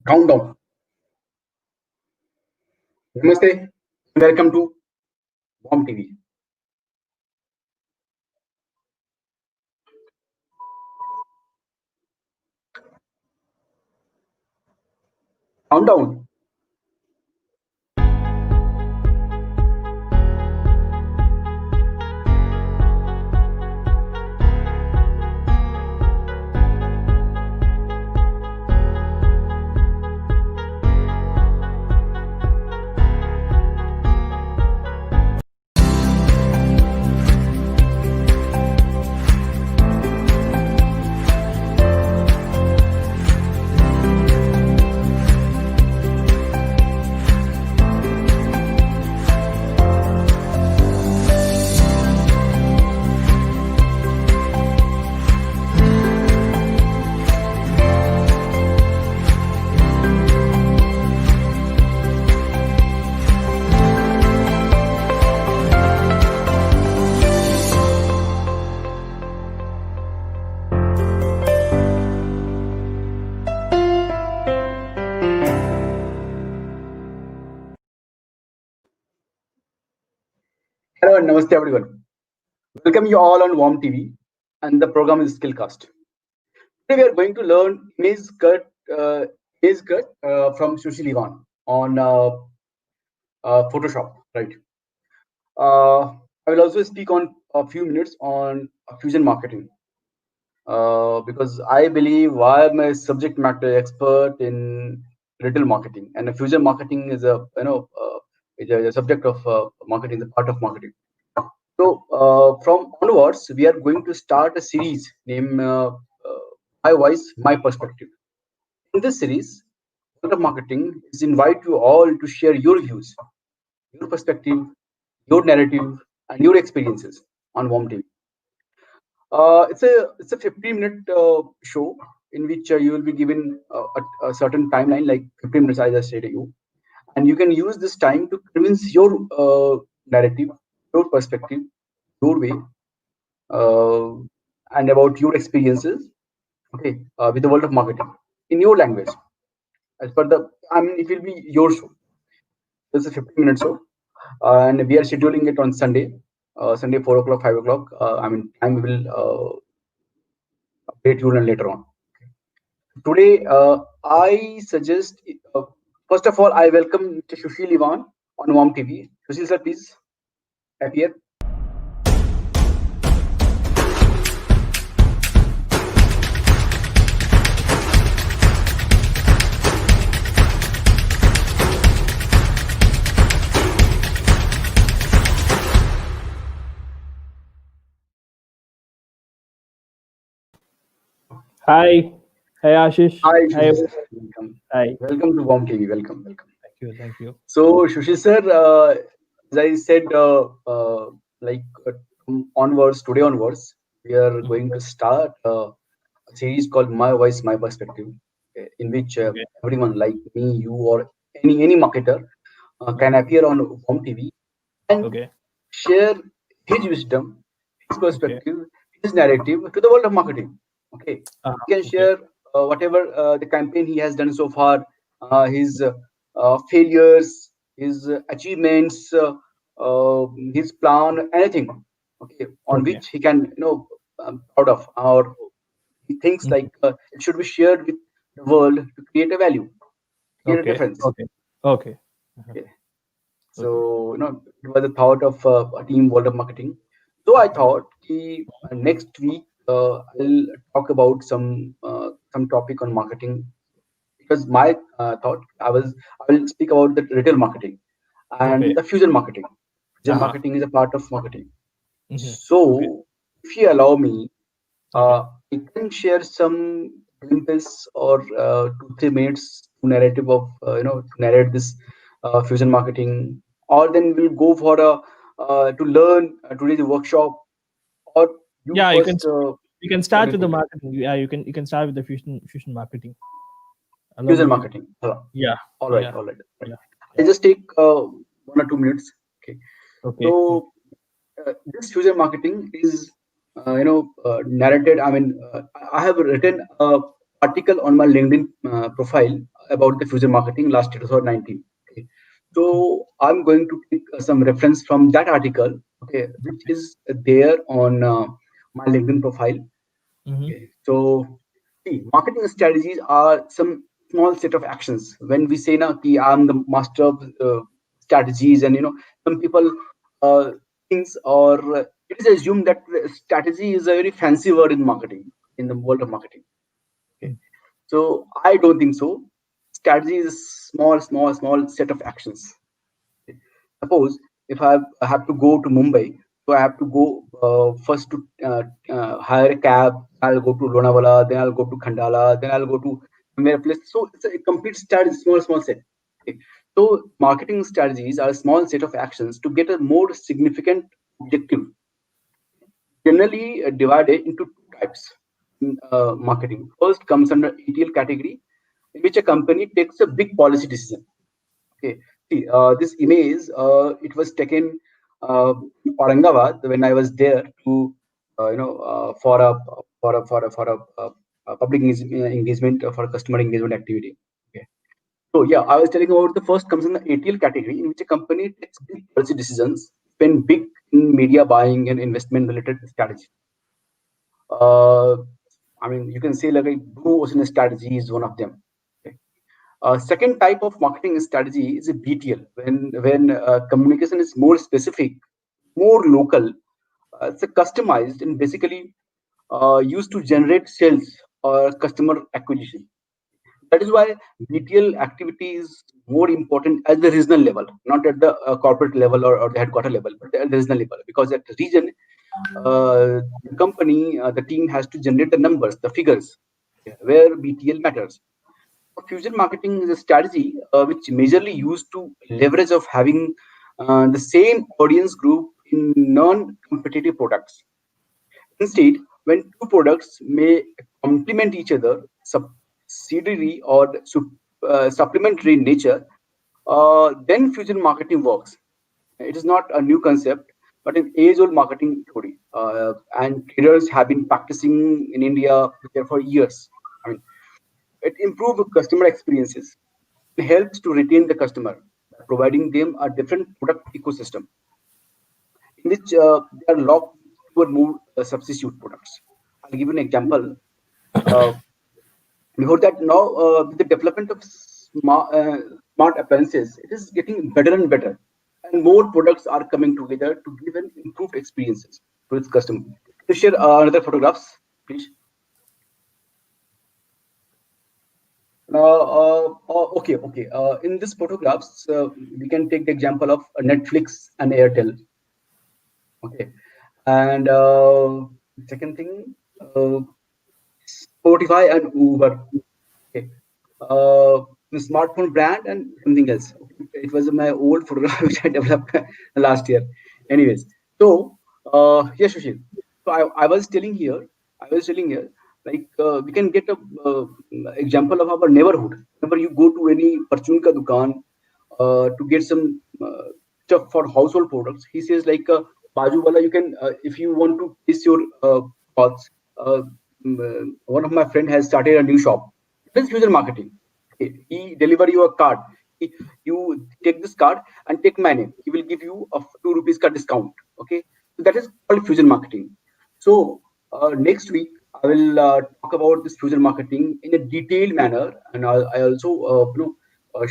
Countdown. Namaste. Welcome to Warm TV. Countdown. Hello and namaste everyone. Welcome you all on Warm TV, and the program is Skillcast. Today we are going to learn image cut from Sushi Livan on Photoshop, right? I will also speak on a few minutes on fusion marketing because I believe I am a subject matter expert in retail marketing, and fusion marketing is a subject of marketing, the part of marketing. So from onwards, we are going to start a series named My Voice, My Perspective. In this series, part of marketing is invite you all to share your views, your perspective, your narrative, and your experiences on Warm TV. It's a 15-minute show in which you will be given a certain timeline, like 15 minutes, I just say to you, and you can use this time to convince your narrative, your perspective, your way, uh, and about your experiences, okay, with the world of marketing in your language. As per the, I mean, it will be your show. This is a 15-minute show, and we are scheduling it on Sunday, Sunday 4 o'clock, 5 o'clock. I mean, time we will update you later on. Today, I suggest, first of all, I welcome Mr. Sushil Ivan on WOM TV. Sushil sir, please appear. Hi. Hi, Ashish. Hi, Hi. Sushil sir. Welcome. Hi. Welcome to WOM TV. Welcome, welcome. Thank you. Thank you. So, Sushil sir, as I said, like onwards, today onwards, we are going to start a series called My Voice, My Perspective, in which Okay. everyone like me, you, or any marketer can appear on Home TV and Okay. share his wisdom, his Okay. perspective, his narrative to the world of marketing. Okay, he can Okay. share whatever the campaign he has done so far, his failures, his achievements, his plan, anything. Okay, on Okay. which he can proud of, or he thinks Mhm. like it should be shared with the world to create a value, create a Okay. difference. Okay. Okay. Uh-huh. Okay. Okay. So, it was a thought of a team world of marketing. So I thought next week I'll talk about some topic on marketing, because my thought I will speak about the retail marketing and Okay. the fusion marketing. Fusion Uh-huh. marketing is a part of marketing. Okay. So if you allow me, Okay. I can share some glimpses or 2 3 minutes narrative of to narrate this fusion marketing, or then we'll go for a to learn today's workshop, or you Yeah, first. you can What start do you with the think? marketing. Yeah, you can start with the fusion marketing. Allow Fusion me. marketing. Yeah. All right, Yeah. all right, right. Yeah. I Yeah. just take 1 or 2 minutes. Okay. Okay. So this fusion marketing is narrated. I mean, I have written article on my LinkedIn profile about the fusion marketing last year, 2019. Okay. So I'm going to take some reference from that article, okay, which is there on my LinkedIn profile. Mm-hmm. Okay. So see, marketing strategies are some small set of actions. When we say now, ki I'm the master of strategies, and some people uh, thinks or it is assumed that strategy is a very fancy word in marketing, in the world of marketing. Okay. So I don't think so. Strategy is a small set of actions. Suppose if I have to go to Mumbai, so I have to go first to hire a cab. I'll go to Lonavala, then I'll go to Khandala, then I'll go to somewhere place. So it's a complete strategy, small set. Okay. So marketing strategies are a small set of actions to get a more significant objective, generally divided into two types in marketing. First comes under ETL category, in which a company takes a big policy decision. Okay, see, this image, it was taken in Aurangabad when I was there to, for a public engagement for a customer engagement activity. Okay. So yeah, I was telling about the first comes in the ATL category, in which a company takes big policy decisions, spend big in media buying and investment related strategy. Uh, I mean, you can say like a blue ocean strategy is one of them. Okay. Second type of marketing strategy is a BTL, when communication is more specific, more local. It's a customized and basically used to generate sales or customer acquisition. That is why BTL activity is more important at the regional level, not at the corporate level or the headquarter level, but at the regional level. Because at the region, the company, the team has to generate the numbers, the figures, where BTL matters. Fusion marketing is a strategy which majorly used to leverage of having the same audience group in non-competitive products. Instead, when two products may complement each other, subsidiary or supplementary in nature, then fusion marketing works. It is not a new concept, but an age-old marketing theory, and traders have been practicing in India there for years. I mean, it improves customer experiences, helps to retain the customer, providing them a different product ecosystem in which they are locked to more substitute products. I'll give you an example. Uh, Before that, now with the development of smart appliances, it is getting better and better, and more products are coming together to give an improved experiences to its customer. Can you share another photographs, please? Okay. In this photographs, we can take the example of Netflix and Airtel. Okay, and second thing, uh, Spotify and Uber. Okay, the smartphone brand and something else. Okay. It was my old photograph which I developed last year. Anyways, so yes, Sushil. So I was telling here, like we can get a example of our neighborhood. Whenever you go to any perchun ka dukan to get some stuff for household products, he says like baju wala, you can if you want to place your clothes. Uh, One of my friend has started a new shop. It is fusion marketing. He deliver you a card. You take this card and take my name. He will give you a 2 rupees ka discount. Okay, so that is called fusion marketing. So next week I will talk about this fusion marketing in a detailed manner, and I also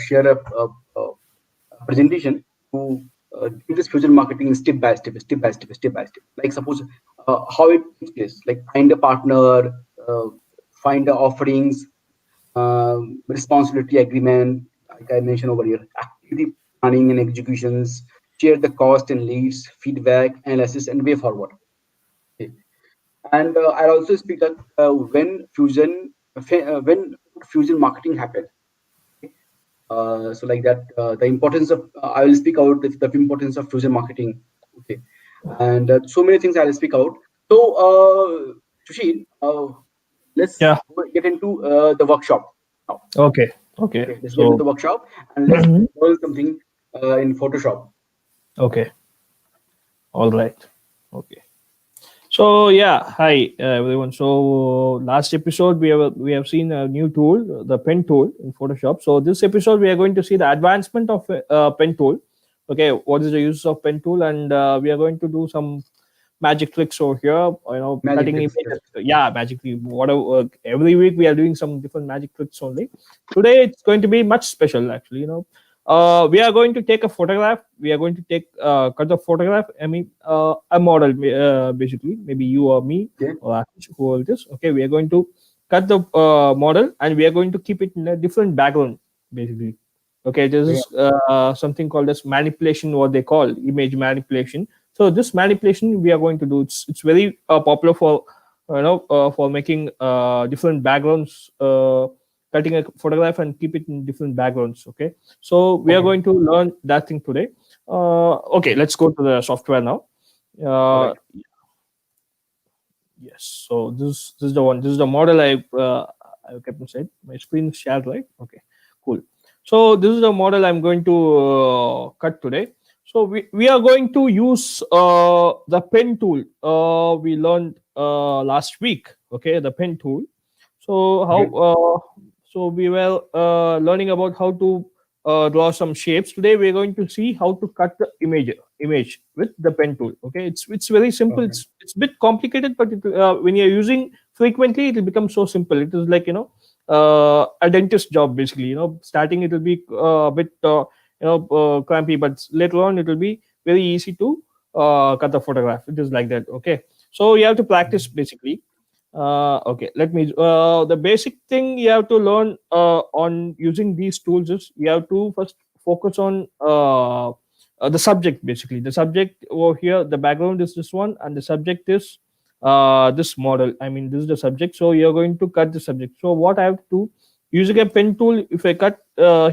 share a presentation to give this fusion marketing step by step. Like suppose how it takes place, like find a partner, find the offerings, responsibility agreement, like I mentioned over here, activity planning and executions, share the cost and leads, feedback, analysis, and way forward. Okay. And I'll also speak that when fusion marketing happens. So like that, the importance of I will speak out the importance of fusion marketing. Okay, and so many things I'll speak out. So, Sushil, let's Yeah. get into the workshop now. Okay. Okay. Okay, let's get into So, the workshop and let's learn something in Photoshop. okay. All right. Okay. So yeah, hi everyone. So last episode we have seen a new tool, the pen tool in Photoshop. So this episode we are going to see the advancement of pen tool. Okay, what is the use of pen tool, and we are going to do some magic tricks over here. Magic Cutting tricks. images. Yes. Yeah, magically. Whatever. Every week we are doing some different magic tricks only. Today it's going to be much special actually. We are going to take a photograph. We are going to take cut the photograph. I mean, a model basically. Maybe you or me Okay. or Ashish, who it is. Okay, we are going to cut the model and we are going to keep it in a different background basically. Okay, this Yeah. is something called as manipulation, what they call image manipulation. So this manipulation we are going to do. It's very popular for for making different backgrounds, cutting a photograph and keep it in different backgrounds. Okay, so we are Okay. going to learn that thing today. Okay, let's go to the software now. All Uh, right. yes, so this is the one. This is the model I kept inside. My screen is shared, right? Okay, cool. So this is the model I'm going to cut today. So we are going to use the pen tool we learned last week. Okay, the pen tool. So how Okay. so we were learning about how to draw some shapes. Today we're going to see how to cut the image with the pen tool. Okay, it's very simple. Okay. It's a bit complicated, but when you're using frequently, it will become so simple. It is like a dentist job basically. Starting it will be a bit crampy, but later on it will be very easy to cut the photograph. It is like that. Okay, so you have to practice Mhm. basically. Okay, let me. The basic thing you have to learn on using these tools is you have to first focus on the subject. Basically, the subject over here, the background is this one, and the subject is this model. I mean, this is the subject. So you're going to cut the subject. So what I have to do using a pen tool, if I cut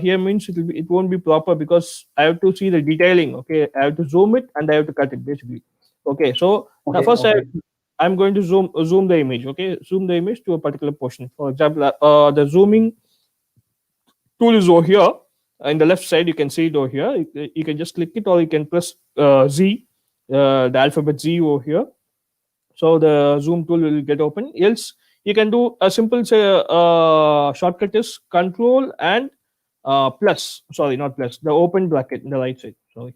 here means it won't be proper because I have to see the detailing. Okay, I have to zoom it and I have to cut it basically. Okay, so now Okay. first Okay. I'm going to zoom the image. Okay, zoom the image to a particular portion. For example, the zooming tool is over here. In the left side, you can see it over here. You can just click it, or you can press Z, the alphabet Z over here. So the zoom tool will get open. Else, you can do a simple shortcut is Control and plus. Sorry, not plus. The open bracket in the right side. Sorry,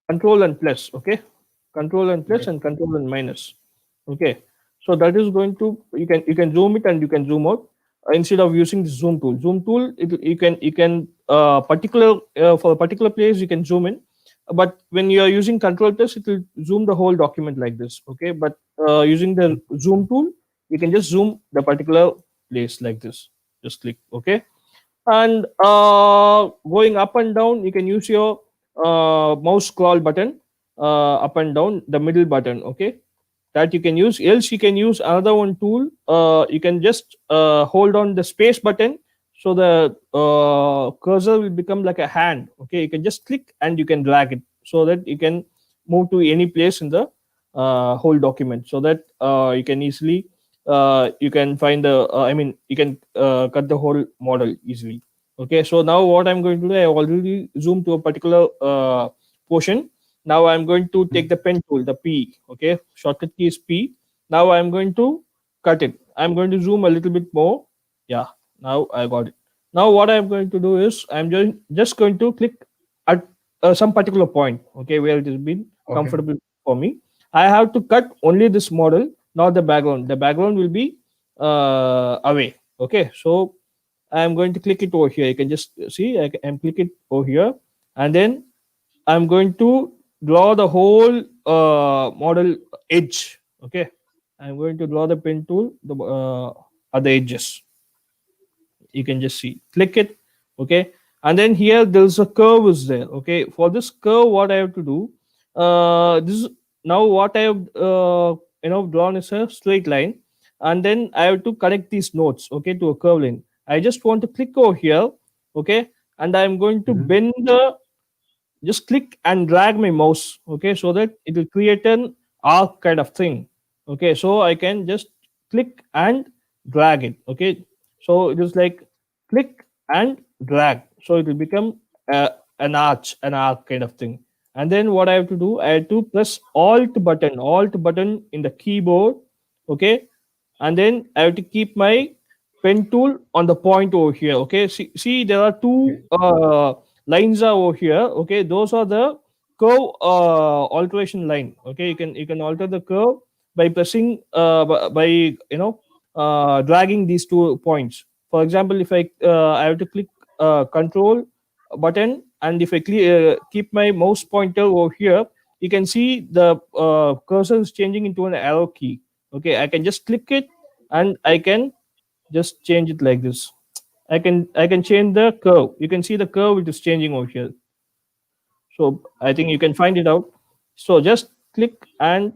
control and plus. Okay, control and plus Okay. and control and minus. Okay, so that is going to you can zoom it and you can zoom out instead of using the zoom tool you can particular for a particular place you can zoom in, but when you are using control plus it will zoom the whole document like this. Okay, but using the zoom tool you can just zoom the particular place like this. Just click. Okay, and going up and down you can use your mouse scroll button, up and down the middle button. Okay, that you can use. Else you can use another one tool. You can just hold on the space button, so the cursor will become like a hand. Okay, you can just click and you can drag it so that you can move to any place in the whole document, so that you can easily you can find the I mean you can cut the whole model easily. Okay, so now what I'm going to do, I already zoomed to a particular portion. Now I'm going to take the pen tool, the P. Okay, shortcut key is P. Now I'm going to cut it. I'm going to zoom a little bit more. Yeah, now I got it. Now what I'm going to do is I'm just going to click at some particular point. Okay, where it has been Okay. comfortable for me. I have to cut only this model, not the background. The background will be away. Okay, so I'm going to click it over here. You can just see I'm click it over here, and then I'm going to draw the whole model edge. Okay, I'm going to draw the pen tool at the edges. You can just see, click it. Okay, and then here there's a curve is there. Okay, for this curve, what I have to do, this is now what I have drawn is a straight line, and then I have to connect these nodes. Okay, to a curve line. I just want to click over here. Okay, and I'm going to Mhm. bend the just click and drag my mouse. Okay, so that it will create an arc kind of thing. Okay, so I can just click and drag it. Okay, so it is like click and drag, so it will become an arc kind of thing. And then what I have to do, I have to press alt button in the keyboard. Okay, and then I have to keep my pen tool on the point over here. Okay, see there are two Okay. lines are over here. Okay, those are the curve alteration line. Okay, you can alter the curve by pressing by dragging these 2 points. For example, if I have to click control button, and if I keep my mouse pointer over here, you can see the cursor is changing into an arrow key. Okay, I can just click it, and I can just change it like this. I can change the curve. You can see the curve it is changing over here. So I think you can find it out. So just click, and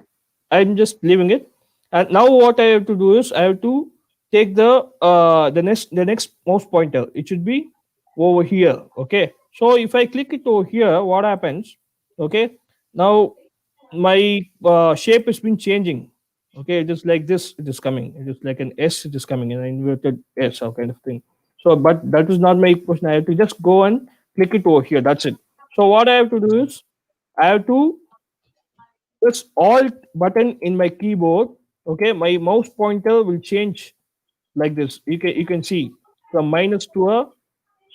I'm just leaving it. And now what I have to do is I have to take the next mouse pointer. It should be over here. Okay. So if I click it over here, what happens? Okay. Now my shape has been changing. Okay, it is like this. It is coming. It is like an S. It is coming, an inverted S or kind of thing. So, but that is not my question. I have to just go and click it over here. That's it. So what I have to do is I have to press Alt button in my keyboard. Okay, my mouse pointer will change like this. You can see from minus to a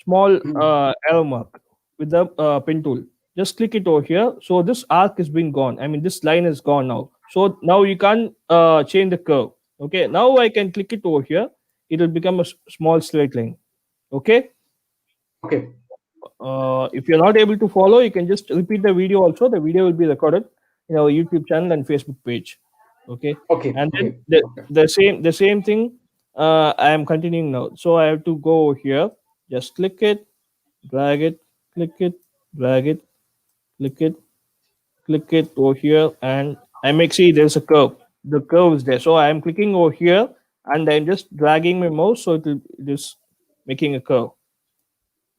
small Mhm. arrow mark with the pen tool. Just click it over here. So this arc has been gone. I mean, this line is gone now. So now you can't change the curve. Okay, now I can click it over here. It will become a small straight line. Okay. Okay. If you're not able to follow, you can just repeat the video also. The video will be recorded in our YouTube channel and Facebook page. Okay. Okay. And then Okay. the, Okay. the same thing I am continuing now. So I have to go over here, just click it, drag it, click it, drag it, click it, click it over here, and I make see there's a curve. The curve is there. So I am clicking over here, and I'm just dragging my mouse so it is making a curve.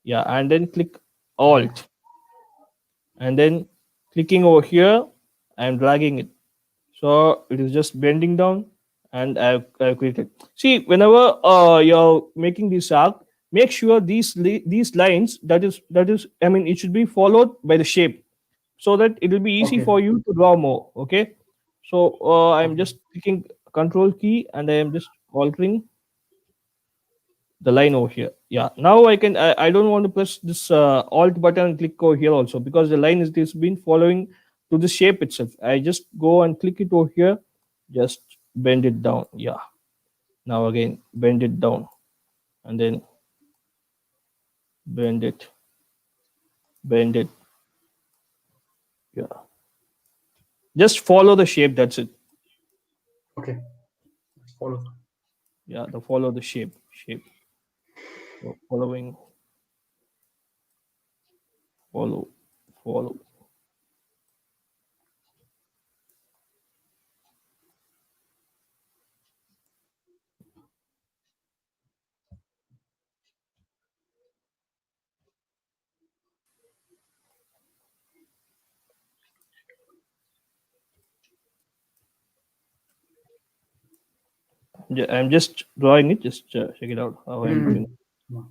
Yeah, and then click Okay. Alt, and then clicking over here, I'm dragging it. So it is just bending down, and I've created. See, whenever you're making this arc, make sure these lines, that is, I mean, it should be followed by the shape, so that it will be easy Okay. for you to draw more. Okay, so I'm Okay. just clicking Control key, and I am just altering the line over here. Yeah, now I don't want to press this Alt button and click over here also, because the line is been following to the shape itself. I just go and click it over here, just bend it down. Yeah, now again bend it down, and then bend it, bend it. Yeah, just follow the shape. That's it. Okay. Let's follow. Yeah, the follow the shape. So following, follow, follow. I'm just drawing it. Just check it out how I'm doing. Mhm.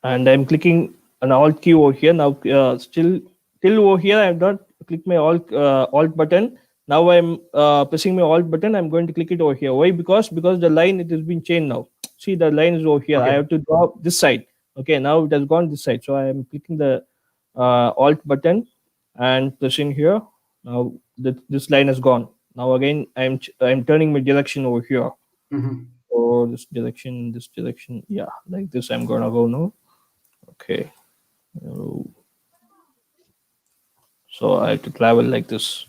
And I'm clicking an Alt key over here. Now, still till over here, I have not clicked my Alt button. Now I'm pressing my Alt button. I'm going to click it over here. Why? Because the line it has been changed now. See, the line is over here. I Okay. have to draw this side. Okay, now it has gone this side. So I am clicking the Alt button and pressing here. Now this line is gone. Now again, I'm turning my direction over here. Mhm. Or this direction, this direction. Yeah, like this. I'm gonna go now. Okay. Oh, so I have to travel like this.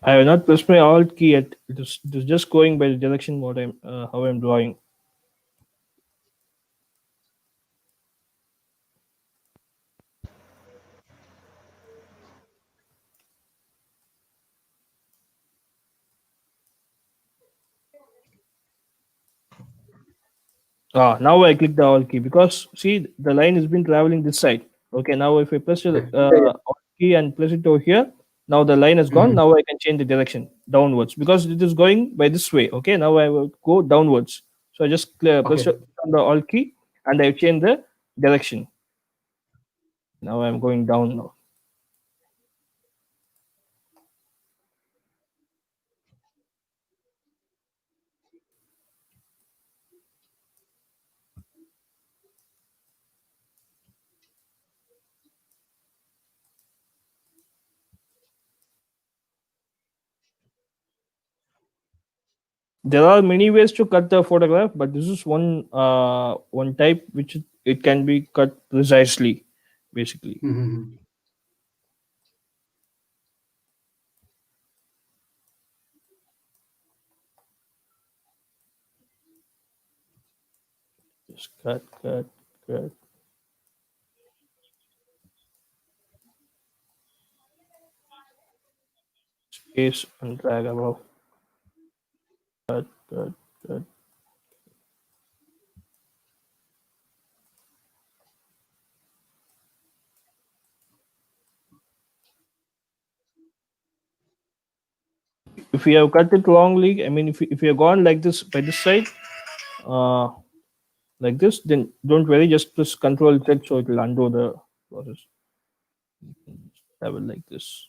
I have not pressed my alt key yet. It is just going by the direction what I'm how I'm drawing. Now I click the alt key because see the line has been traveling this side. Okay, now if I press the Okay. Yeah, yeah. alt key and press it over here, now the line has gone. Mhm. Now I can change the direction downwards because it is going by this way. Okay, now I will go downwards. So I just press Okay. on the alt key and I change the direction. Now I'm going down now. There are many ways to cut the photograph, but this is one type which it can be cut precisely, basically. Mhm. Just cut, space and drag above. Cut, cut. If you have cut it wrongly, I mean, if you have gone like this by this side, uh, like this, then don't worry, just press Control Z so it will undo the process. Have it like this.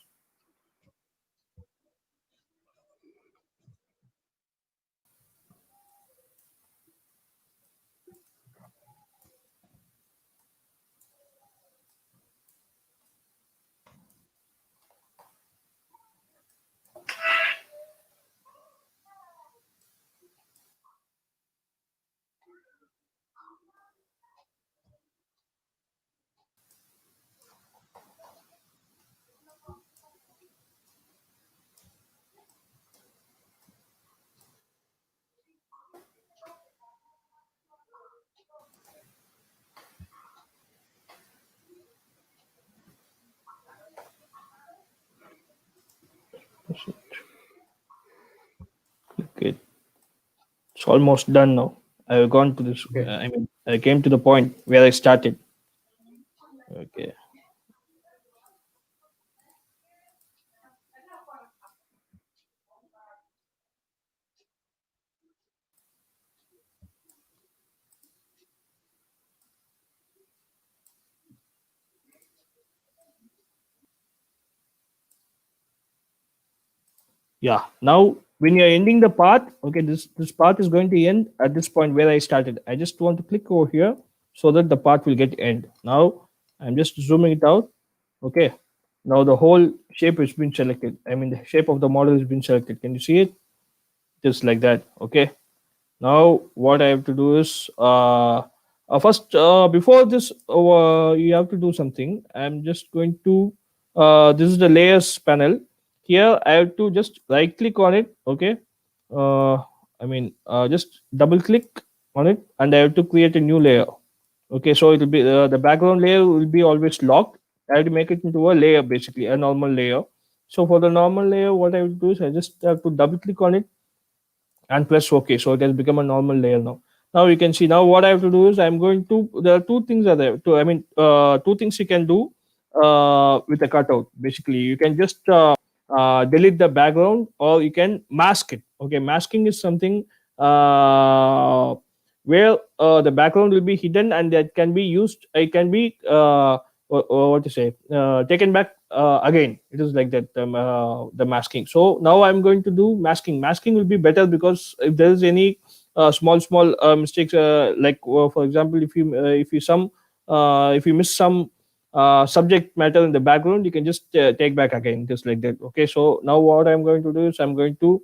Okay, it's almost done now. I have gone to this. Okay. I mean, I came to the point where I started. Okay. Yeah. Now, when you're ending the path, okay, this path is going to end at this point where I started. I just want to click over here so that the path will get end. Now, I'm just zooming it out. Okay. Now the whole shape has been selected. I mean, the shape of the model has been selected. Can you see it? Just like that. Okay. Now what I have to do is first before this you have to do something. I'm just going to this is the layers panel. Here I have to just right click on it. Okay. uh, just double click on it and I have to create a new layer. Okay, so it will be the background layer will be always locked. I have to make it into a layer, basically a normal layer. So for the normal layer, what I will do is I just have to double click on it and press OK. So it has become a normal layer now. Now you can see, now what I have to do is I'm going to, there are two things are there. Two things you can do with a cutout. Basically, you can just delete the background or you can mask it. Okay, masking is something where the background will be hidden and that can be used, it can be what to say, taken back again. It is like that, the masking. So now I'm going to do masking will be better because if there is any small mistakes, like for example, if you miss some subject matter in the background, you can just take back again, just like that. Okay, so now what I'm going to do is I'm going to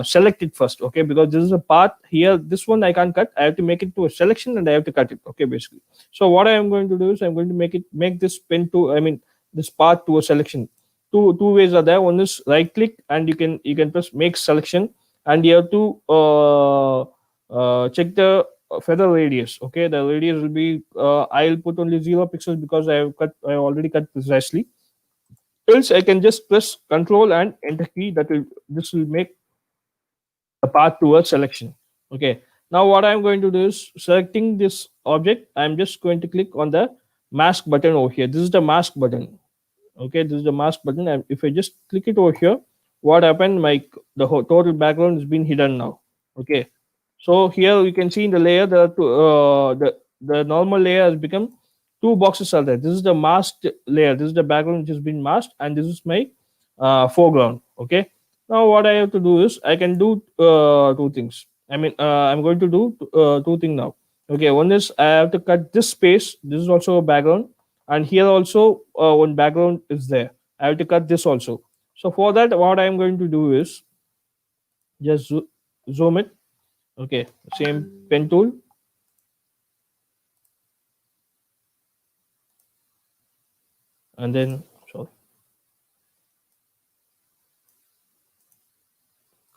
select it first. Okay, because this is a path here, this one I can't cut, I have to make it to a selection and I have to cut it. Okay, basically. So what I am going to do is I'm going to make this pen to, I mean, this path to a selection. two ways are there. One is right click, and you can press make selection, and you have to check the feather radius. Okay, the radius will be I'll put only 0 pixels because I already cut precisely. Else I can just press Control and Enter key. This will make a path towards selection. Okay. Now what I'm going to do is selecting this object. I'm just going to click on the mask button over here. This is the mask button. Okay, this is the mask button, and if I just click it over here, what happened, total background has been hidden now. Okay, so here you can see in the layer the normal layer has become two boxes are there. This is the masked layer, this is the background which has been masked, and this is my foreground. Okay, now what I have to do is I can do two things. I'm going to do two things now. Okay, one is I have to cut this space. This is also a background, and here also one background is there. I have to cut this also. So for that, what I am going to do is just zoom it. Okay, same pen tool, and then sorry,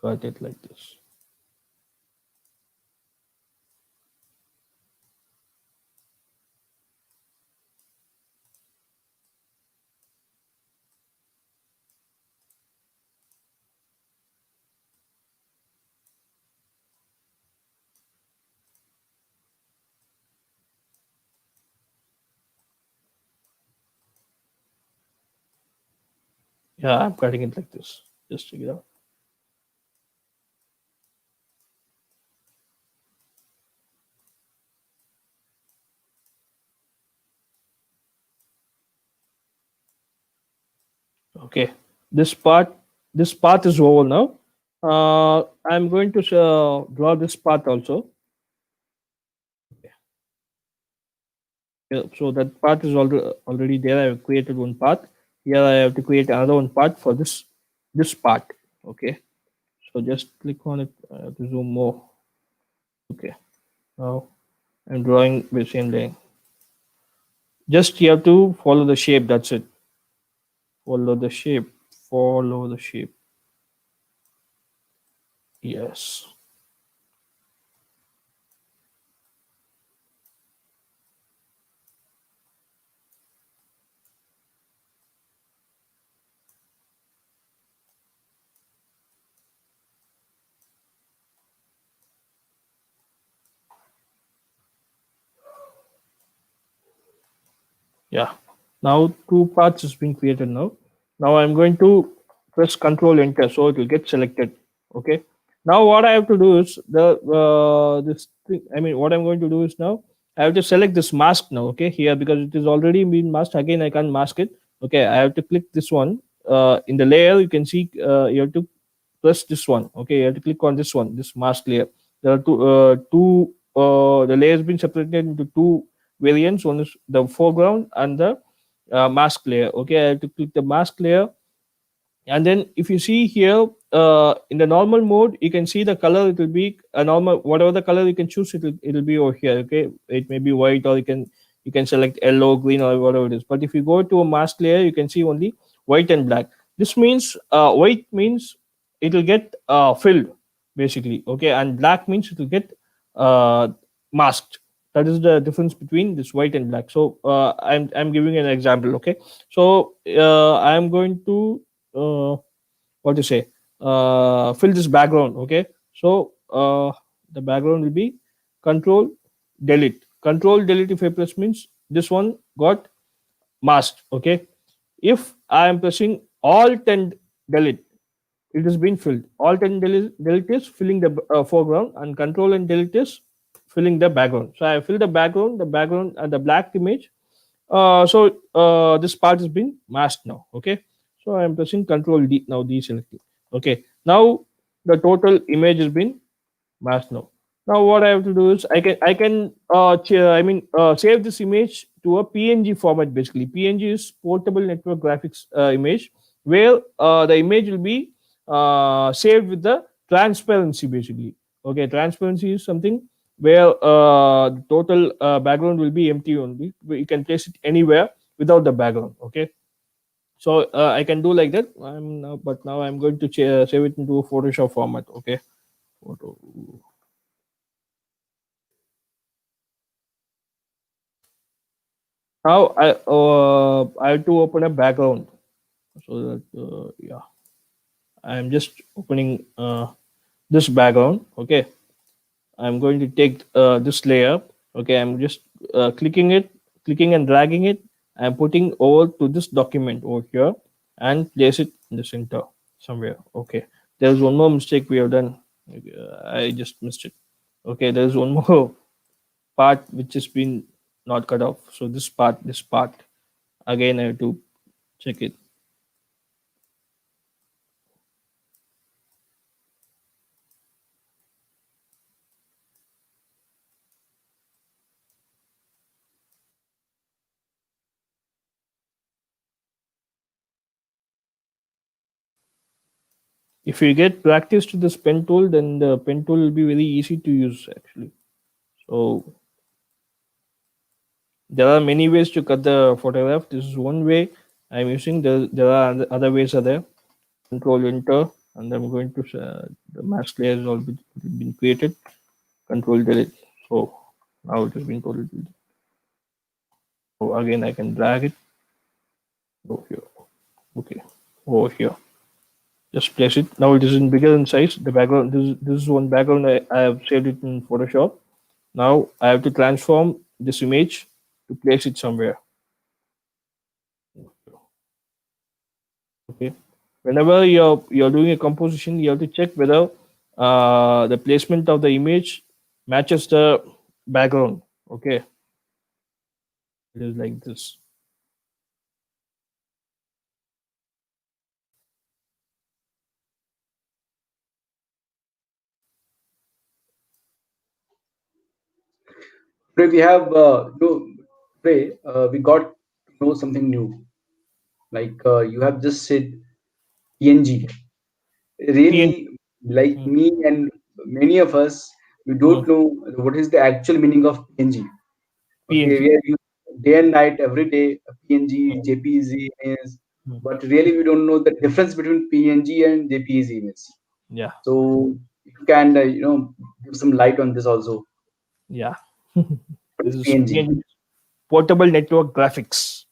cut it like this. Yeah, I'm cutting it like this. Just check it out. Okay, this part this path is over now. I'm going to draw this path also. Yeah, so that path is already there. I have created one path. Here I have to create another one path for this part. Okay, so just click on it. I have to zoom more. Okay, now I'm drawing the same line. Just you have to follow the shape. That's it. Follow the shape. Follow the shape. Yes. Yeah. Now two paths has been created now. Now I'm going to press Control Enter so it will get selected. Okay. Now what I have to do is this thing. What I'm going to do is now I have to select this mask now. Okay, here because it is already been masked. Again, I can't mask it. Okay, I have to click this one. In the layer, you can see you have to press this one. Okay, you have to click on this one, this mask layer. There are the layer has been separated into two variants. One is the foreground and the mask layer. Okay, I have to click the mask layer, and then if you see here in the normal mode, you can see the color. It will be a normal, whatever the color you can choose, it'll be over here. Okay, it may be white, or you can select yellow, green, or whatever it is. But if you go to a mask layer, you can see only white and black. This means white means it will get filled basically. Okay, and black means it will get uh, masked. That is the difference between this white and black. So I'm giving an example. Okay, so I'm going to what to say fill this background. Okay, so the background will be control delete. If I press means this one got masked. Okay, if I am pressing alt and delete, it has been filled. Alt and delete is filling the foreground, and control and delete is filling the background. So I fill the background and the black image. So this part has been masked now. Okay, so I am pressing Control D now, deselecting. Okay, now the total image has been masked now. Now what I have to do is I can save this image to a PNG format. Basically, PNG is portable network graphics image, where the image will be saved with the transparency. Basically, okay, transparency is something where the total background will be empty only. You can place it anywhere without the background. Okay, So I can do like that. But now I'm going to save it into a Photoshop format. Okay. Photo. Now I have to open a background. So that yeah, I'm just opening this background. Okay. I'm going to take this layer. Okay, I'm just clicking it, clicking and dragging it. I'm putting over to this document over here and place it in the center somewhere. Okay, there's one more mistake we have done. I just missed it. Okay, there's one more part which has been not cut off. So this part, again, I have to check it. If you get practice to this pen tool, then the pen tool will be very easy to use actually. So there are many ways to cut the photograph. This is one way I'm using. There are other ways are there. Control enter, and I'm going to the mask layer has all been created. Control delete. So now it has been total delete. So again I can drag it over here. Okay, over here. Just place it. Now it is in bigger in size. The background. This is one background I have saved it in Photoshop. Now I have to transform this image to place it somewhere. Okay, whenever you're doing a composition, you have to check whether the placement of the image matches the background. Okay, it is like this. Today we have today we got to know something new. Like you have just said PNG. PNG. Really, like Mm, me and many of us, we mm, don't know what is the actual meaning of PNG. Okay, we PNG. are using day and night every day PNG, Mm, JPEG images, mm. but really we don't know the difference between PNG and JPEG images. Yeah, So you can give some light on this also. yeah. What This is is PNG? PNG, portable network graphics.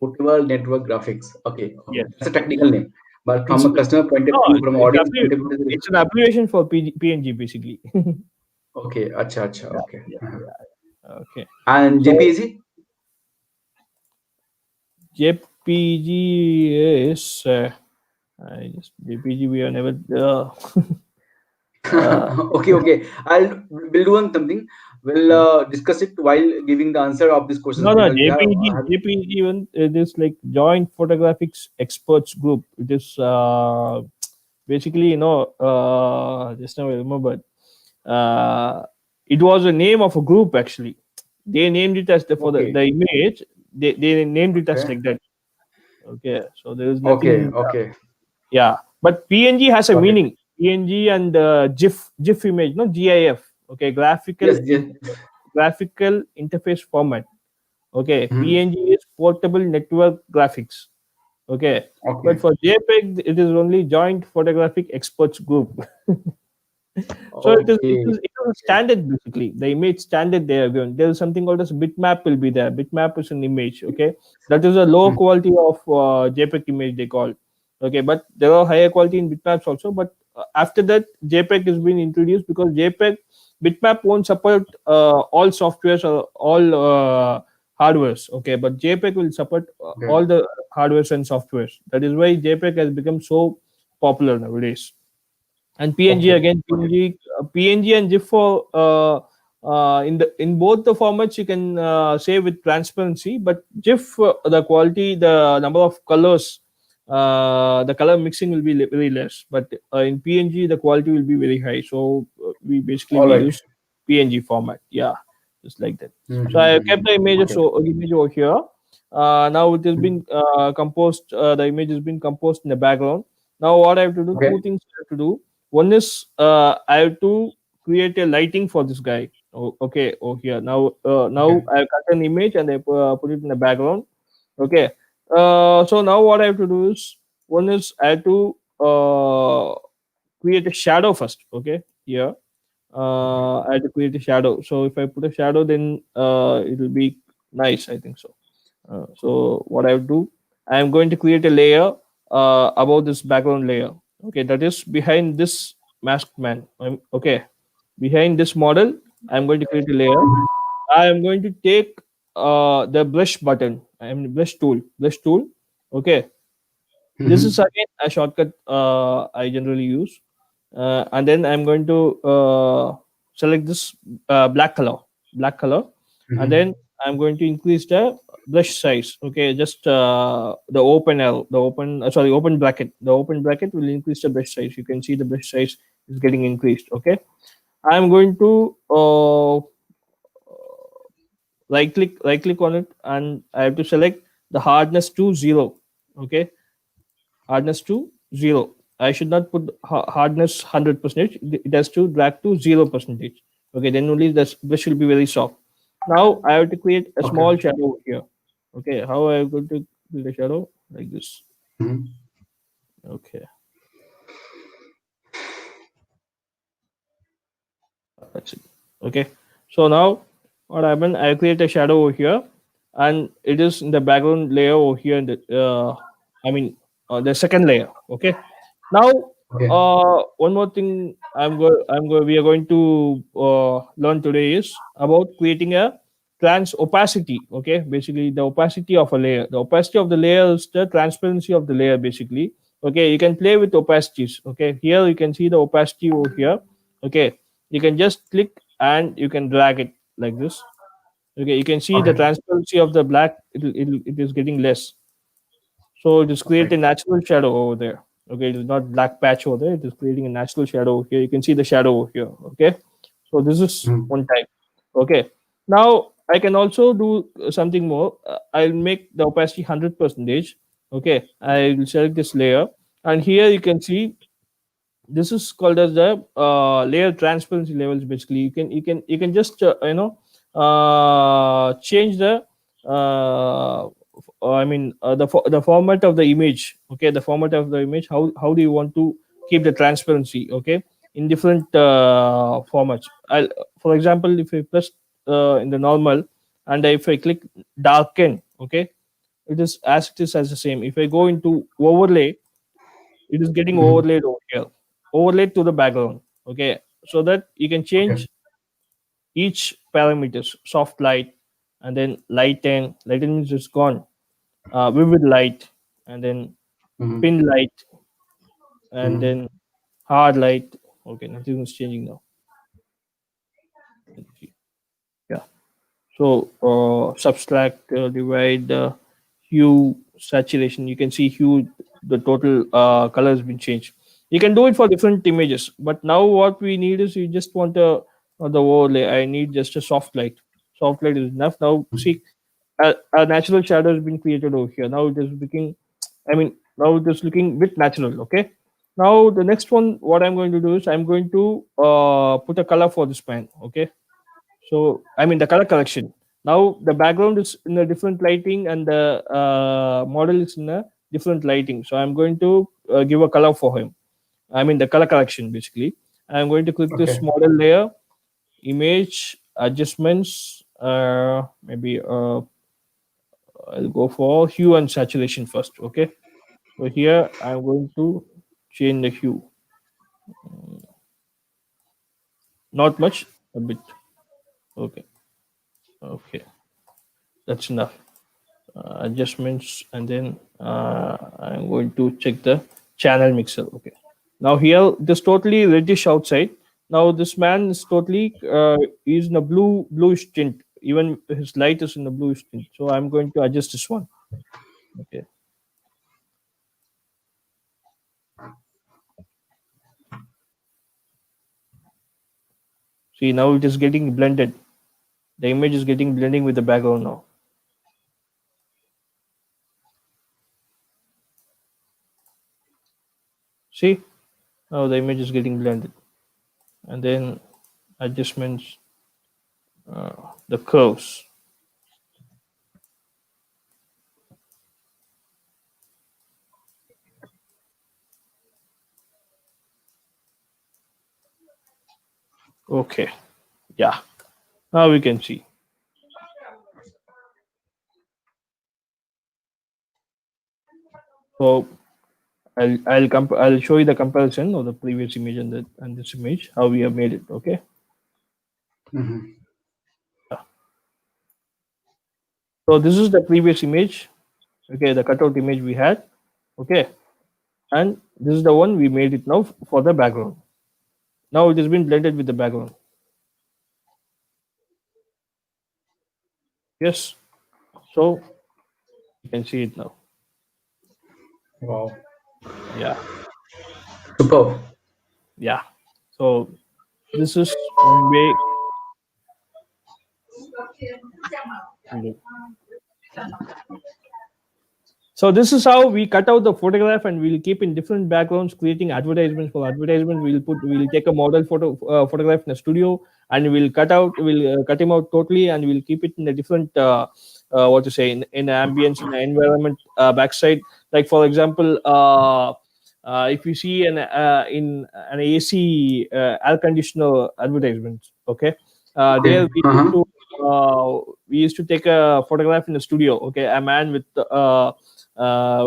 Portable network graphics. Okay, okay, Yes, that's a technical name. But from it's a customer point of no, view, from it's audience point of view, it's an abbreviation for PNG basically. okay, acha, acha, Yeah, okay. yeah, yeah. Okay. And So JPEG? JPG is I just JPG we are never uh, Okay, okay. We'll do one something. We'll discuss it while giving the answer of these questions no because we have JPG even it is like Joint Photographics Experts Group. It is basically just now I remember it was a name of a group actually. They named it as for okay, the image. They named it as okay, like that. Okay, so there is okay, nothing. okay. Yeah, but PNG has a Got it. meaning. PNG and GIF image, no GIF. Okay, Yes, yes. graphical interface format. Okay, Mhm. PNG is portable network graphics. Okay, but Okay, for JPEG it is only Joint Photographic Experts Group. So okay, it is a standard basically. The image standard they are given. There is something called as bitmap will be there. Bitmap is an image. Okay, that is a low mhm. quality of JPEG image they call. Okay, but there are higher quality in bitmaps also. But after that, JPEG has been introduced because JPEG bitmap won't support all softwares or all hardwares. Okay, but JPEG will support Okay, all the hardwares and softwares. That is why JPEG has become so popular nowadays. And PNG okay, again, got it. PNG and GIF for in both the formats you can save with transparency, but GIF the quality, the number of colors, the color mixing will be very less. But in PNG the quality will be very high. So All we right. use PNG format. Yeah, just like that. So I kept Mm-hmm. the image Got it. image over here. Now it has been composed. The image has been composed in the background. Now what I have to do? Okay, Two things I have to do. One is I have to create a lighting for this guy. Oh, okay. Oh, here now okay, I cut an image and I put it in the background. Okay. So now what I have to do is, one is I have to create a shadow first. Okay, here I have to create a shadow. So if I put a shadow, then it will be nice, I think so. So what I would do, I am going to create a layer above this background layer. Okay, that is behind this masked man. Okay, behind this model, I am going to create a layer. I am going to take the brush button. I am brush tool. Brush tool. Okay, this is Mm-hmm. again a shortcut I generally use, and then I'm going to select this black color, and Mm-hmm. then I'm going to increase the brush size. Okay, just the open L, the open sorry open bracket. The open bracket will increase the brush size. You can see the brush size is getting increased. Okay, I'm going to right click on it, and I have to select the hardness to 0. Okay, hardness to 0. I should not put hardness 100%. It has to drag to 0%. Okay, then only the brush will be very soft. Now I have to create a Okay. small shadow over here. Okay, how I am going to build a shadow like this. Mm-hmm. Okay, that's it. Okay, so now what happened? I create a shadow over here, and it is in the background layer over here. In the I mean the second layer. Okay, now Okay. one more thing we are going to learn today is about creating a trans opacity. Okay, basically the opacity of a layer. The opacity of the layer is the transparency of the layer. Basically, okay, you can play with opacities. Okay, here you can see the opacity over here. Okay, you can just click and you can drag it like this. Okay, you can see the Okay. transparency of the black. It is getting less, so it is create Okay. a natural shadow over there. Okay, it is not black patch over there. It is creating a natural shadow over here. You can see the shadow over here. Okay, so this is Mm-hmm. one type. Okay, now I can also do something more. I'll make the opacity 100%. Okay, I will select this layer, and here you can see this is called as the layer transparency levels. Basically, you can just change the the format of the image. Okay, the format of the image, how do you want to keep the transparency. Okay, in different formats. For example, if I press in the normal, and if I click darken, okay, it is as the same. If I go into overlay, it is getting Mm-hmm. overlaid over here, overlaid to the background. Okay, so that you can Okay. change each parameters. Soft light, and then lighten is just gone. Vivid light, and then Mm-hmm. pin light, and Mm-hmm. then hard light. Okay, nothing is changing now. Let's see. Yeah. So subtract, divide, hue, saturation. You can see hue, the total color has been changed. You can do it for different images, but now what we need is, you just want the overlay. I need just a soft light. Soft light is enough. Now see, a natural shadow has been created over here. Now it is looking, now it is looking bit natural. Okay. Now the next one, what I'm going to do is, I'm going to put a color for this pen. Okay, so the color correction. Now the background is in a different lighting, and the model is in a different lighting. So I'm going to give a color for him. The color correction basically. I'm going to click this Okay. model layer, image adjustments. Maybe I'll go for hue and saturation first. Okay. So here I'm going to change the hue. Not much, a bit. Okay. Okay. That's enough. Adjustments, and then I'm going to check the channel mixer. Okay, now here it is totally reddish outside. Now this man is totally is in a bluish tint. Even his light is in a bluish tint. So I'm going to adjust this one. Okay, see, now it is getting blended. The image is getting blending with the background now. See, now the image is getting blended. And then adjustments, the curves. Okay. Yeah. Now we can see. So I'll show you the comparison of the previous image and this image, how we have made it. Okay. Mhm. Yeah. So this is the previous image. Okay, the cutout image we had. Okay, and this is the one we made it now for the background. Now it has been blended with the background. Yes. So you can see it now. Wow. Yeah. Superb. Yeah. So this is one way. So this is how we cut out the photograph and we'll keep in different backgrounds, creating advertisements. For advertisement, we'll take a model photograph in a studio and we'll cut him out totally and we'll keep it in a different what to say in ambience in an environment backside. Like for example, if you see in an AC air conditioner advertisement, okay, there Okay. Uh-huh. we used to take a photograph in the studio. Okay, a man with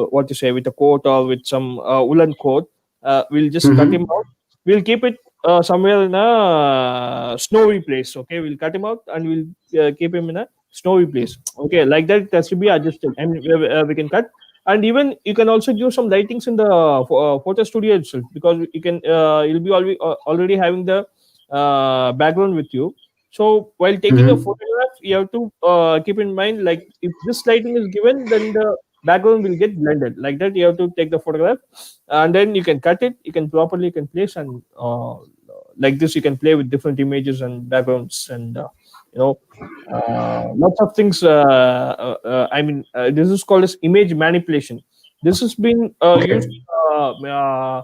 what to say with a coat or with some woolen coat. We'll just cut him Mm-hmm. out. We'll keep it somewhere in a snowy place. Okay, we'll cut him out and we'll keep him in a snowy place. Okay, like that it has to be adjusted. I mean, we can cut. And even you can also give some lightings in the photo studio itself, because you can you'll be already having the background with you. So while taking a Mm-hmm. photograph, you have to keep in mind, like if this lighting is given, then the background will get blended. Like that, you have to take the photograph, and then you can cut it. You can properly can place, and like this, you can play with different images and backgrounds, and you know, lots of things. I mean, this is called as image manipulation. This has been used. Okay.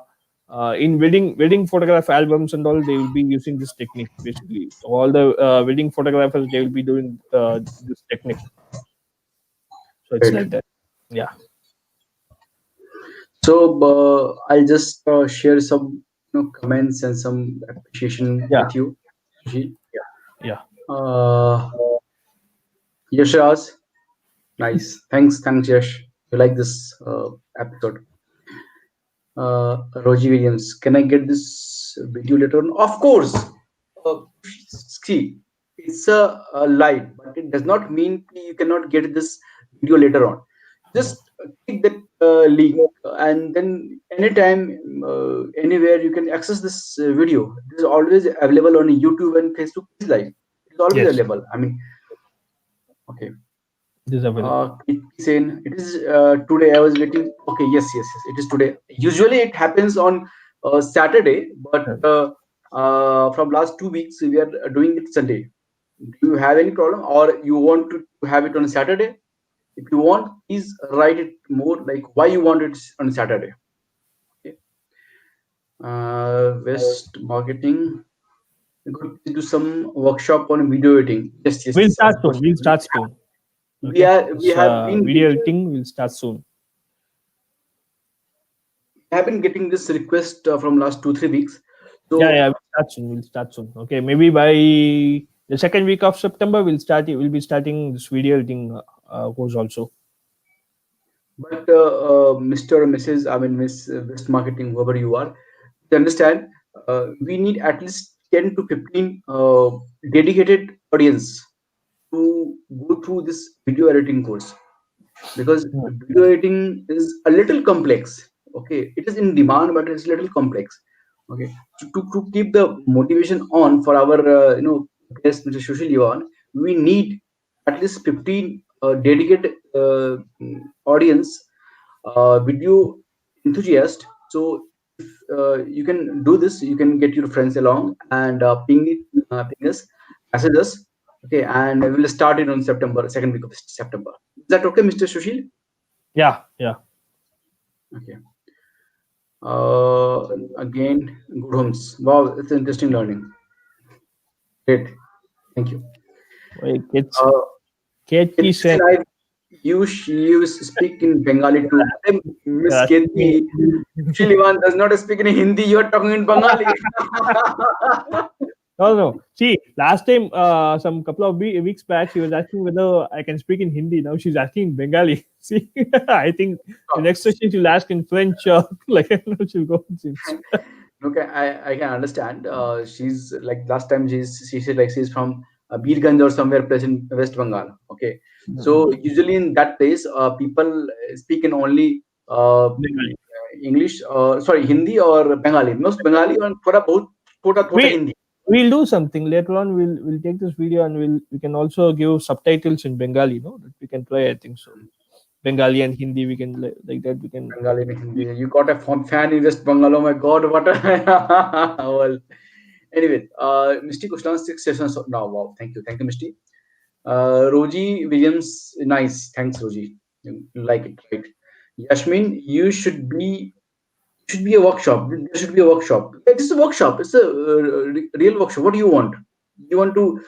In wedding photograph albums and all, they will be using this technique. Basically, all the wedding photographers, they will be doing this technique. So it's Great. like that. Yeah. So I'll just share some comments and some appreciation Yeah. with you, Sushil. Yeah. Uh, Yashraj, nice. Thanks, Yash. You like this episode. Rogie Williams, can I get this video later on? Of course. See, it's a live, but it does not mean you cannot get this video later on. Hmm. Just click that link, and then anytime, anywhere, you can access this video. It is always available on YouTube and Facebook Live. It's always Yes, available. I mean, okay. it is available. Saying it is today. I was waiting. Okay, yes. It is today. Usually it happens on Saturday, but Yeah. from last 2 weeks we are doing it Sunday. Do you have any problem, or you want to have it on Saturday? If you want, please write it more like why you want it on Saturday. Okay. West marketing. We could do some workshop on video editing. We'll Yes. start Of soon. course. We'll start soon. We Okay. are. We This have been video getting editing will start soon. this request from last 2 3 weeks. Yeah, yeah. So, We'll start soon. We'll start soon. Okay. Maybe by the second week of September, we'll start. We'll be starting this video editing course also. but Mr. or Mrs. I mean Miss Best Marketing, whoever you are, to understand, we need at least 10 to 15 dedicated audience to go through this video editing course, because Hmm. video editing is a little complex. Okay, it is in demand, but it's a little complex. Okay, to keep the motivation on for our guest, Mr. Sushil Yuan, we need at least 15 dedicated audience, video enthusiast. So if you can do this, you can get your friends along and ping us, message us. Okay, and we'll start it on September, second week of September. Is that okay, Mr. Sushil? Yeah, yeah. Okay. Again, good homes. Wow, it's interesting learning. Great. Thank you. Wait, kids. Uh, Katie Kirti Sen. Sen, you speak in Bengali too. Arey, Miss Rashmi. Kirti, Sushil Ivan does not speak in Hindi. You are talking in Bengali. No, no. See, last time, some couple of weeks back, she was asking whether I can speak in Hindi. Now she's asking in Bengali. See, I think the next question she'll ask in French. Like, I don't know, she'll go. Okay, I can understand. She's like last time she said like she's from Birganj or somewhere place in West Bengal. Okay, so usually in that place, people speak in only Bengali. English, sorry, Hindi or Bengali. Most Bengali and थोड़ा We Hindi. we'll do something later on. We'll take this video and we can also give subtitles in Bengali. No, that we can try. I think so. Bengali and Hindi. We can like that. We can. Bengali and Hindi. You got a fan in West Bengal. Oh my God, what a well. Anyway, Misty Kushlan 6 sessions now. Wow, thank you, Misty. Roji Williams, nice. Thanks, Roji. You like it, right? Yashmin, should be a workshop. There should be a workshop. It is a workshop. It's a real workshop. What do you want? You want to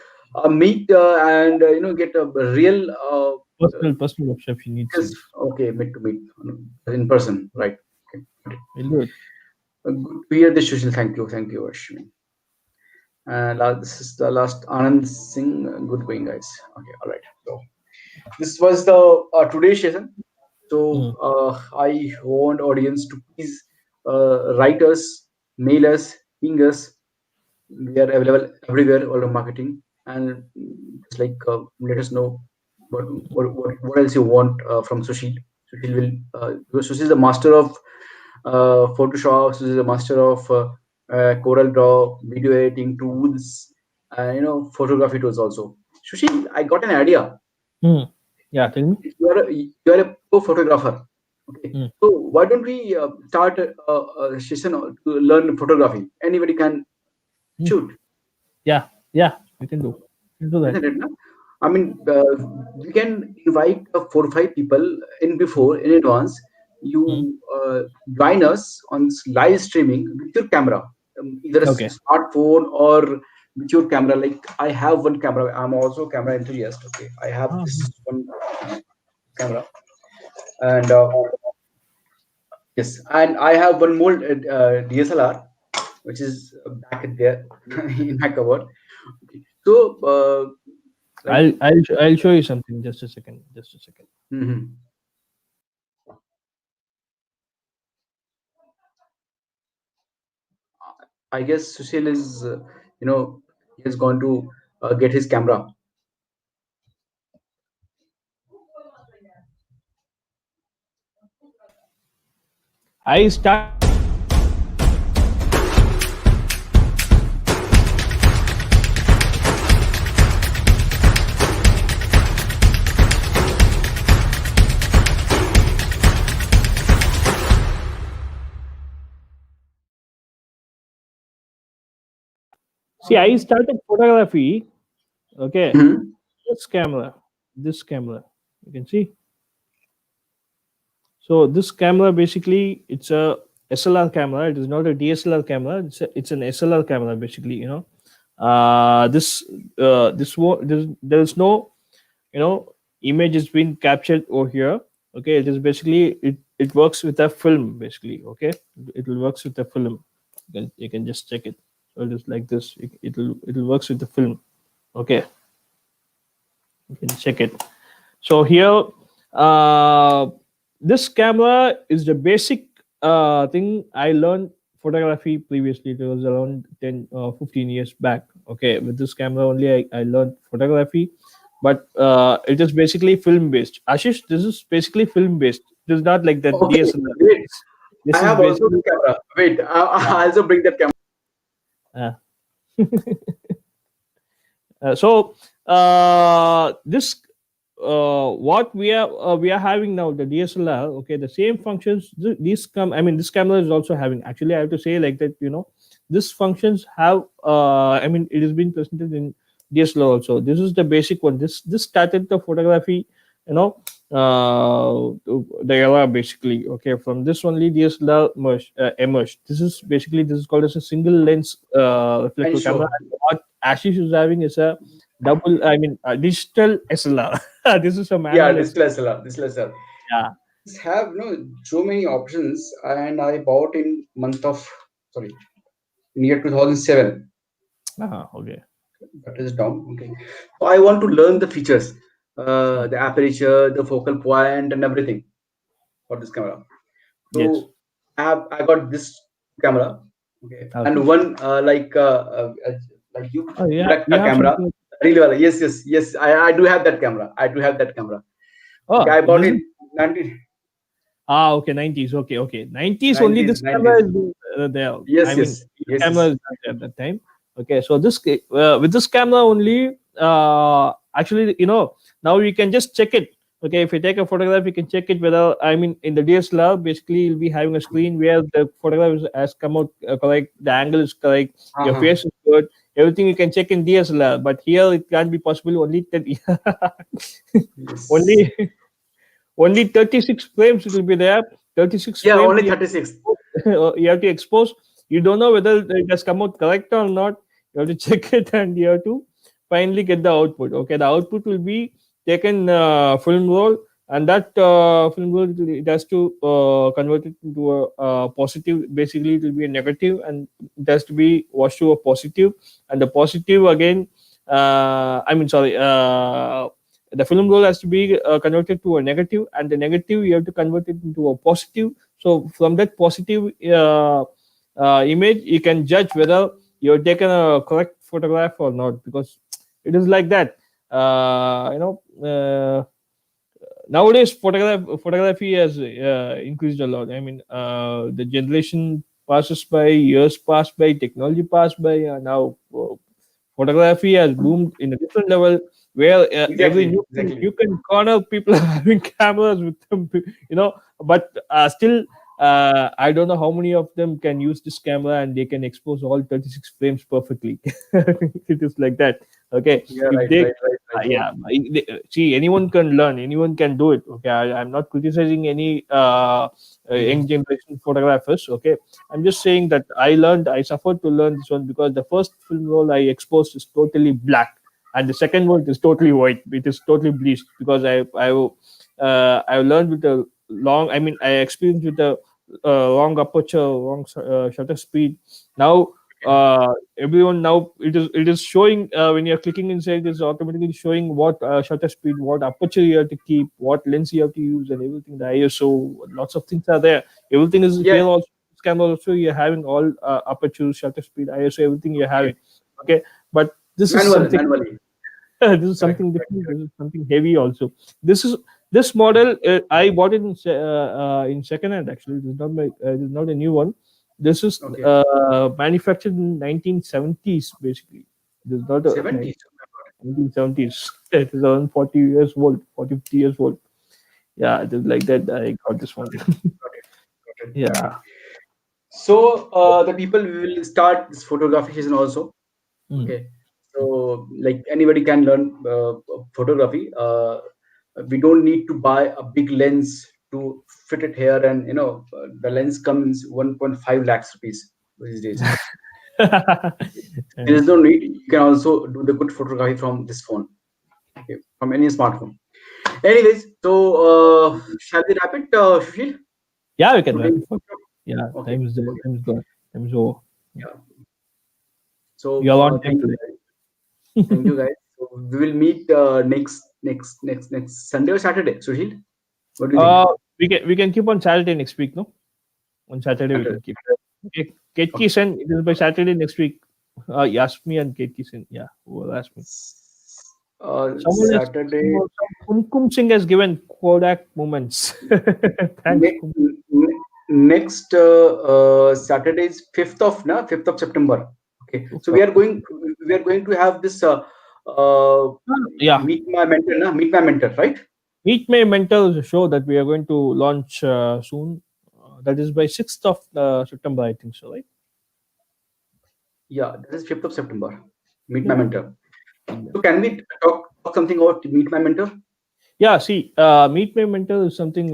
meet and get a real Personal workshop she needs skills. it. Okay, meet to meet in person, right? Okay. We'll do it. Good to hear this, Sushil. Thank you, Ashwin. This is the last Anand Singh. Good going, guys. Okay, all right. So this was the today's session. So Mm. I want audience to please write us, mail us, ping us. We are available everywhere, all of marketing, and just like let us know what else you want from Sushil. Sushil will because Sushil is a master of Photoshop. Sushil is a master of Corel Draw, video editing tools, and photography tools also. Sushil, I got an idea. Mm. Yeah, tell me. You are a pro photographer. Okay, Mm. so why don't we start a session to learn photography? Anybody can Mm. shoot, Yeah, yeah, we can do. We can do that. isn't it? No? I mean, we can invite 4 or 5 people in advance. Mm. You join us on live streaming with your camera, either a Okay. smartphone or with your camera. Like I have one camera. I'm also a camera enthusiast. Okay, I have Ah, this one camera, and yes, and I have one more DSLR, which is back there in my cupboard. Okay. So, like, I'll show you something. Just a second. Just a second. mhm. I guess Sushil is, he has gone to get his camera. I started see. I started photography. Okay, Mhm. this camera. This camera. You can see. So this camera basically it's a SLR camera. It is not a DSLR camera. It's an SLR camera basically. This there is no image is being captured over here. Okay, it is basically it works with a film basically. Okay, it will works with a film. You can just check it. So it is like this. It'll works with the film. Okay, you can check it. So here, uh, this camera is the basic thing I learned photography previously. It was around 10 15 years back. Okay, with this camera only I learned photography, but it is basically film based. Ashish, this is basically film based. It is not like that Okay, DSLR. wait. I This is have also the basically camera. Wait, I also bring that camera. uh, so this what we are having now the DSLR. Okay, the same functions. These come. I mean, this camera is also having. Actually, I have to say like that. This functions have. I mean, it has been presented in DSLR also. This is the basic one. This started the photography. You know, the era basically. Okay, from this only DSLR emerged. This is called as a single lens And reflective camera. show. And what Ashish is having is a double. I mean, digital SLR. This is a Yeah, manual this SLR. lesser, this lesser. Yeah. This have so many options, and I bought in month of sorry in year 2007. Okay. That is down. Okay. So I want to learn the features, Oh, the aperture, the focal point, and everything for this camera. yes. So I got this camera, okay, Okay. and one like Oh, you yeah. like You a have camera. something. Really well. Yes, yes, yes. I do have that camera. I do have that camera. Okay, Oh, I bought this is it 19, okay. 90s. Okay, okay. 90s only. 90s, This camera 90s. is there. I Yes, mean, yes, this yes, camera yes. is not there at that time. Okay, so with this camera only, actually, now you can just check it. Okay, if you take a photograph, you can check it whether, I mean, in the DSLR, basically, you'll be having a screen where the photograph has come out correct, the angle is correct, your Uh-huh. face is good, everything you can check in DSLR. But here, it can't be possible. Only that, Yes. only only 36 frames it will be there. 36 Yeah, frames only you have 36. you have to expose. You don't know whether it has come out correct or not. You have to check it and you have to finally get the output. Okay, the output will be taken film roll, and that film roll it has to convert it into a positive. Basically, it will be a negative, and it has to be washed to a positive, and the positive again. I mean, sorry. The film roll has to be converted to a negative, and the negative you have to convert it into a positive. So from that positive image you can judge whether you've taken a correct photograph or not, because it is like that. Nowadays photography has increased a lot. I mean, the generation passes by, years pass by, technology pass by, and now photography has boomed in a different level, where every Exactly, exactly. you can corner people are having cameras with them, but still, I don't know how many of them can use this camera and they can expose all 36 frames perfectly. It is like that. Okay, Yeah, if right, they right, right, right. yeah, see, anyone can learn, anyone can do it. Okay, I'm not criticizing any young Mhm. generation photographers. Okay, I'm just saying that I suffered to learn this one because the first film roll I exposed is totally black, and the second one is totally white. It is totally bleached because I learned with a long. I mean, I experienced with a long aperture, long shutter speed. Now everyone, now it is showing when you're clicking inside, it's automatically showing what shutter speed, what aperture you have to keep, what lens you have to use, and everything. The ISO, lots of things are there. Everything is Yeah, here also. This camera also, you're having all aperture, shutter speed, ISO, everything you're okay. having. Okay, but this is Manual, something manually. this is Correct, something correct, different. This correct. is something heavy also. This is this model. I bought it in second hand. Actually, it is not a new one. This is Okay. manufactured in 1970s. Basically, this is not a 70s. 1970s. It is around 40 years old, 40, 50 years old. Yeah, just like that. I got this one. Got it. Got it. Got it. Yeah. So the people will start this photography season also. Mm. Okay. So like anybody can learn photography. We don't need to buy a big lens to fit it here, and the lens comes 1.5 lakhs rupees these days. There is no need. You can also do the good photography from this phone. Okay, from any smartphone. Anyways, so shall we wrap it, Sushil? Yeah, we can wrap Today. it for. Yeah, Okay. time is there. Okay. Time is gone. Time is over. Yeah. So You're on time thank you, guys. Thank you, guys. So we will meet next Sunday or Saturday. Sushil, what do you think? Uh, we can keep on Saturday next week, no? On Saturday we Saturday. can keep. Okay, Kate Okay. Kisen, it is by Saturday next week. Yasmi and Kate Kisen, yeah, who will ask me. Saturday. Some Kumkum Singh has given Kodak moments. Thanks, Ne- Kum. Next Saturday is 5th of September. Okay. So we are going to have this Yeah, meet my mentor, right? Meet My Mentor is a show that we are going to launch soon. That is by 6th of September, I think so, right? Yeah, this is 5th of September. Meet my Yeah. mentor. So can we talk something about meet my mentor? Yeah, see, Meet My Mentor is something,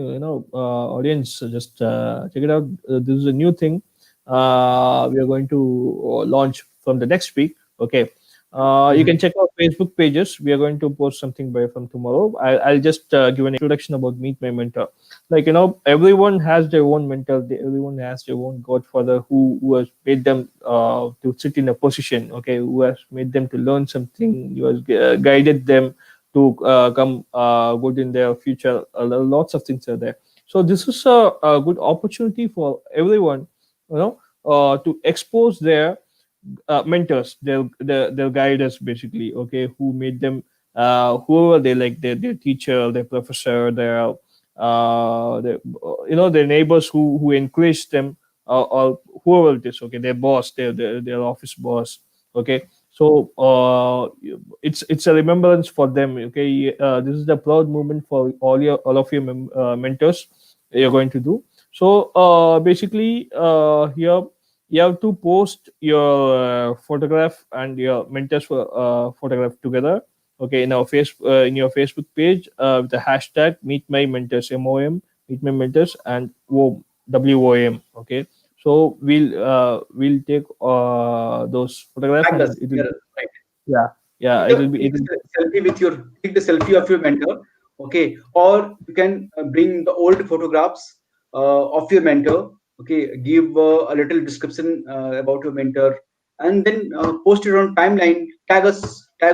audience, just check it out. This is a new thing we are going to launch from the next week. Okay. You Mhm. can check our Facebook pages. We are going to post something by from tomorrow. I'll just give an introduction about Meet My Mentor. Like, everyone has their own mentor. Everyone has their own godfather who has made them to sit in a position. Okay, who has made them to learn something. Who has guided them to come good in their future. Lots of things are there. So this is a good opportunity for everyone, to expose their mentors. They'll guide us basically. Okay, who made them, whoever they like, their teacher, their professor, their neighbors who encourage them, or whoever it is. Okay, their boss, their office boss. Okay, so it's a remembrance for them. Okay, this is the proud moment for all of your mentors you're going to do. So basically, here you have to post your photograph and your mentor's photograph together. Okay, in your Facebook page, with the hashtag meet my mentors, MOM, meet my mentors, and WOM. Okay, so we'll take those photograph, Tag and us. it will Yeah, be, right. yeah, yeah, Take the it will selfie with your take the selfie of your mentor, okay, or you can bring the old photographs of your mentor, okay, give a little description about your mentor, and then post it on timeline, tag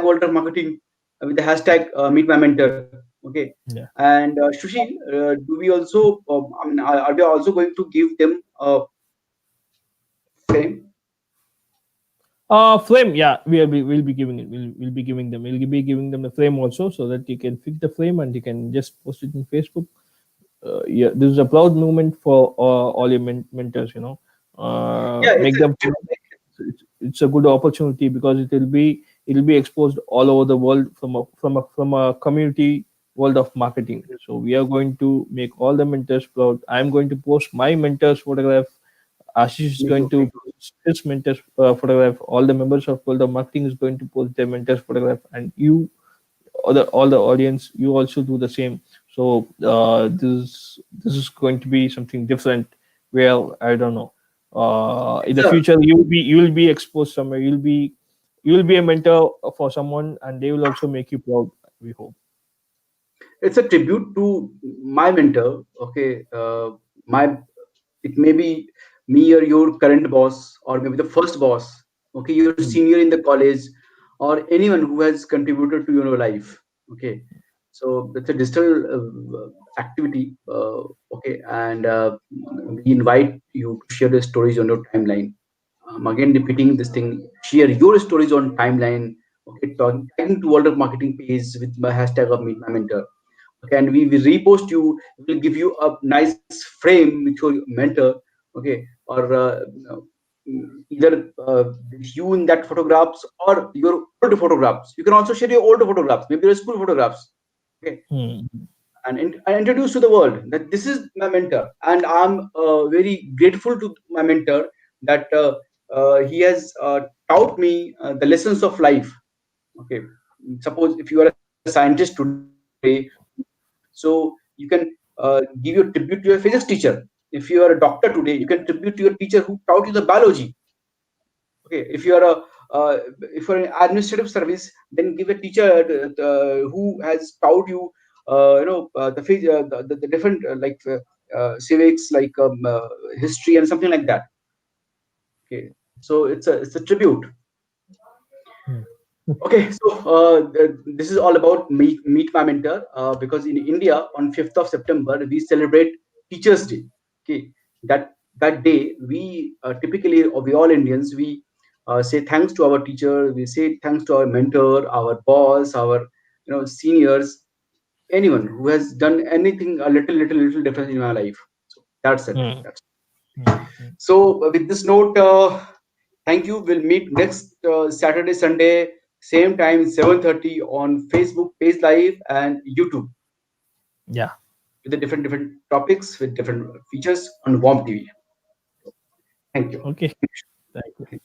Walter Marketing with the hashtag meet my mentor, okay. yeah. And Sushil, do we also I mean, are we also going to give them fame? Frame, yeah, we'll be giving it. We'll be giving them. We'll be giving them the frame also, so that you can fix the frame and you can just post it in Facebook. Yeah, this is a proud moment for all your mentors. Yeah, it's Make a them feel it's a good opportunity, because it'll be exposed all over the world from a community world of marketing. So we are going to make all the mentors proud. I'm going to post my mentors photograph. Ashish is me going too, to me too. post his mentors photograph. All the members of world of marketing is going to post their mentors photograph, and you, all the audience, you also do the same. So this is going to be something different, where I don't know, in It's the a future you will be exposed somewhere. You will be a mentor for someone, and they will also make you proud, we hope. it's a tribute to my mentor, okay. My It may be me or your current boss, or maybe the first boss, okay, your Hmm. senior in the college, or anyone who has contributed to your life, okay. So it's a digital activity, okay. And we invite you to share the stories on your timeline. Again repeating this thing, share your stories on timeline, okay, tagging to world of marketing page with my hashtag of meet my mentor. Okay, and we will repost you, will give you a nice frame with your mentor, okay, or either with you in that photographs, or your old photographs. You can also share your old photographs, maybe your school photographs, okay, Hmm. and introduce to the world that this is my mentor, and I'm very grateful to my mentor that he has taught me the lessons of life, okay. Suppose if you are a scientist today, so you can give your tribute to your physics teacher. If you are a doctor today, you can tribute to your teacher who taught you the biology, okay. If you're an administrative service, then give a teacher who has taught you the different civics, like history and something like that, okay. So it's a tribute. Hmm. Okay, so this is all about Meet My Mentor, because in India on 5th of September we celebrate Teachers Day. Okay, that day we typically, we all Indians, we say thanks to our teacher, we say thanks to our mentor, our boss, our seniors, anyone who has done anything a little different in my life. So that's it. Hmm. That's Hmm. Hmm. so, with this note, thank you. We'll meet next Saturday, Sunday, same time, 7:30 on Facebook page live and YouTube Yeah. with the different topics with different features on Warm TV. Thank you. Okay. Thank you.